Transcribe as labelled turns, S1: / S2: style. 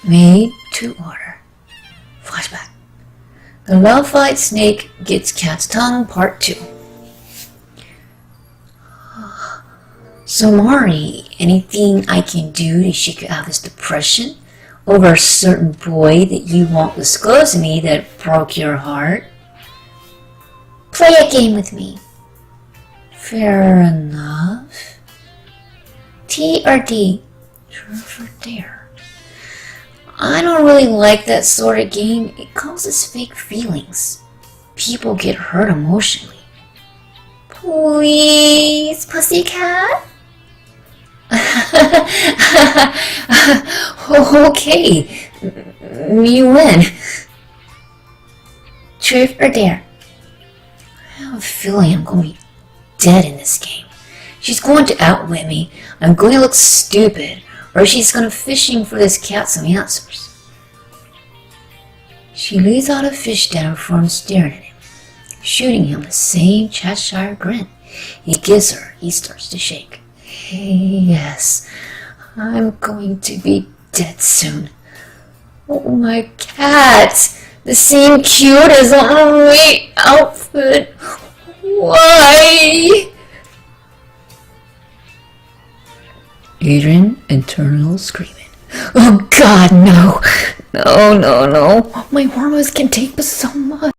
S1: Made to order. Flashback. The love-fight snake gets cat's tongue, part 2. So Mari, anything I can do to shake you out of this depression over a certain boy that you won't disclose to me that broke your heart? Play a game with me. Fair enough. T or D? Truth or dare? I don't really like that sort of game. It causes fake feelings. People get hurt emotionally. Please, pussycat? Okay, you win. Truth or dare? I have a feeling I'm going to be dead in this game. She's going to outwit me. I'm going to look stupid. Or she's going to fishing for this cat some answers. She lays out a fish down for him, staring at him, shooting him the same Cheshire grin he gives her. He starts to shake. Yes, I'm going to be dead soon. Oh, my cat! The same cute as on my outfit. Why? Adrian, internal screaming. Oh God, no. No. My hormones can take so much.